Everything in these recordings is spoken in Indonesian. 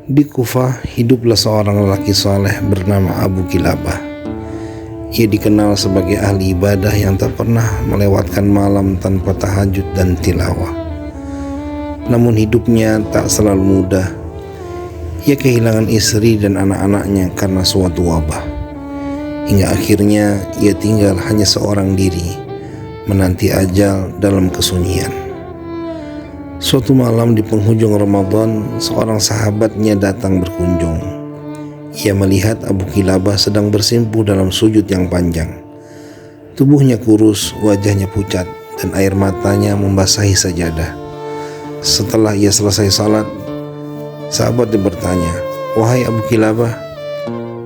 Di Kufah hiduplah seorang lelaki saleh bernama Abu Kilabah. Ia dikenal sebagai ahli ibadah yang tak pernah melewatkan malam tanpa tahajud dan tilawah. Namun hidupnya tak selalu mudah. Ia kehilangan istri dan anak-anaknya karena suatu wabah. Hingga akhirnya ia tinggal hanya seorang diri, menanti ajal dalam kesunyian. Suatu malam di penghujung Ramadan, seorang sahabatnya datang berkunjung. Ia melihat Abu Kilabah sedang bersimpuh dalam sujud yang panjang. Tubuhnya kurus, wajahnya pucat, dan air matanya membasahi sajadah. Setelah ia selesai salat, sahabatnya bertanya, "Wahai Abu Kilabah,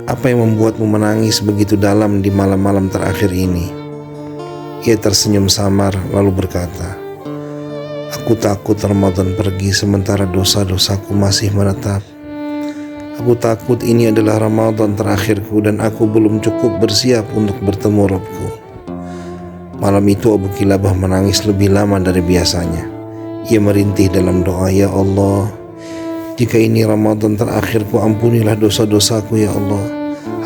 apa yang membuatmu menangis begitu dalam di malam-malam terakhir ini?" Ia tersenyum samar lalu berkata, "Aku takut Ramadan pergi sementara dosa-dosaku masih menetap. Aku takut ini adalah Ramadan terakhirku dan aku belum cukup bersiap untuk bertemu Rabbku." Malam itu Abu Kilabah menangis lebih lama dari biasanya. Ia merintih dalam doa, "Ya Allah, jika ini Ramadan terakhirku, ampunilah dosa-dosaku ya Allah.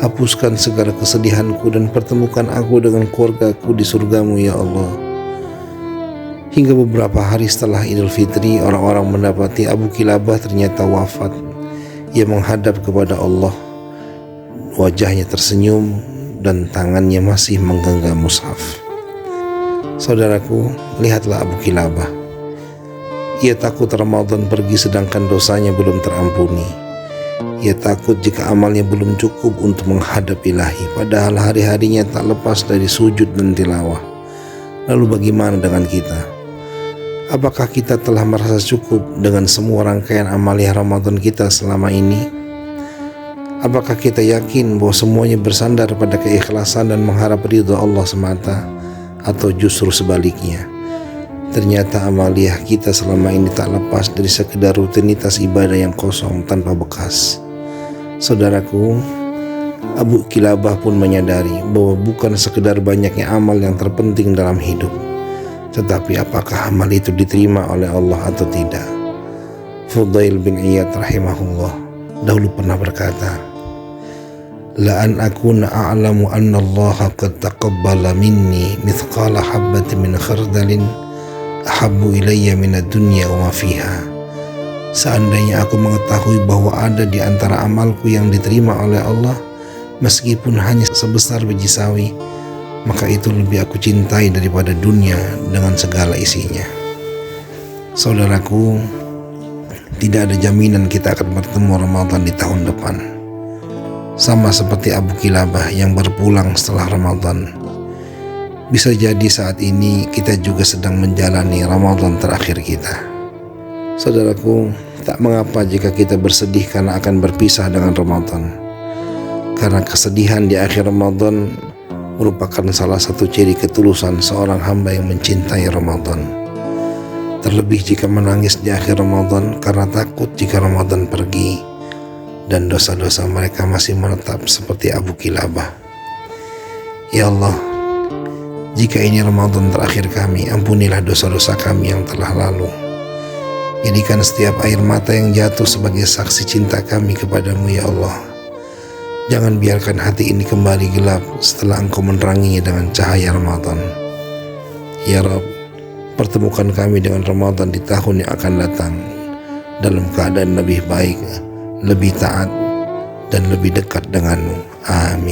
Hapuskan segala kesedihanku dan pertemukan aku dengan keluargaku di surgamu ya Allah." Hingga beberapa hari setelah Idul Fitri, orang-orang mendapati Abu Kilabah ternyata wafat. Ia menghadap kepada Allah. Wajahnya tersenyum dan tangannya masih menggenggam mushaf. Saudaraku, lihatlah Abu Kilabah. Ia takut Ramadan pergi sedangkan dosanya belum terampuni. Ia takut jika amalnya belum cukup untuk menghadap Ilahi, padahal hari-harinya tak lepas dari sujud dan tilawah. Lalu bagaimana dengan kita? Apakah kita telah merasa cukup dengan semua rangkaian amalia Ramadan kita selama ini? Apakah kita yakin bahwa semuanya bersandar pada keikhlasan dan mengharap ridha Allah semata? Atau justru sebaliknya, ternyata amalia kita selama ini tak lepas dari sekedar rutinitas ibadah yang kosong tanpa bekas. Saudaraku, Abu Kilabah pun menyadari bahwa bukan sekedar banyaknya amal yang terpenting dalam hidup, tetapi apakah amal itu diterima oleh Allah atau tidak. Fudail bin Iyad rahimahullah dahulu pernah berkata, "La an akuna a'lamu anna Allah qad taqabbala minni mithqala habbatin min khardalin ahabbu ilayya min ad-dunya wa ma fiha." Seandainya aku mengetahui bahwa ada di antara amalku yang diterima oleh Allah meskipun hanya sebesar biji sawi, maka itu lebih aku cintai daripada dunia dengan segala isinya. Saudaraku, tidak ada jaminan kita akan bertemu Ramadan di tahun depan. Sama seperti Abu Kilabah yang berpulang setelah Ramadan. Bisa jadi saat ini kita juga sedang menjalani Ramadan terakhir kita. Saudaraku, tak mengapa jika kita bersedih karena akan berpisah dengan Ramadan. Karena kesedihan di akhir Ramadan merupakan salah satu ciri ketulusan seorang hamba yang mencintai Ramadan. Terlebih jika menangis di akhir Ramadan karena takut jika Ramadan pergi dan dosa-dosa mereka masih menetap seperti Abu Kilabah. Ya Allah, jika ini Ramadan terakhir kami, ampunilah dosa-dosa kami yang telah lalu. Jadikan setiap air mata yang jatuh sebagai saksi cinta kami kepadamu ya Allah. Jangan biarkan hati ini kembali gelap setelah Engkau meneranginya dengan cahaya Ramadan. Ya Rabb, pertemukan kami dengan Ramadan di tahun yang akan datang dalam keadaan lebih baik, lebih taat, dan lebih dekat denganmu. Amin.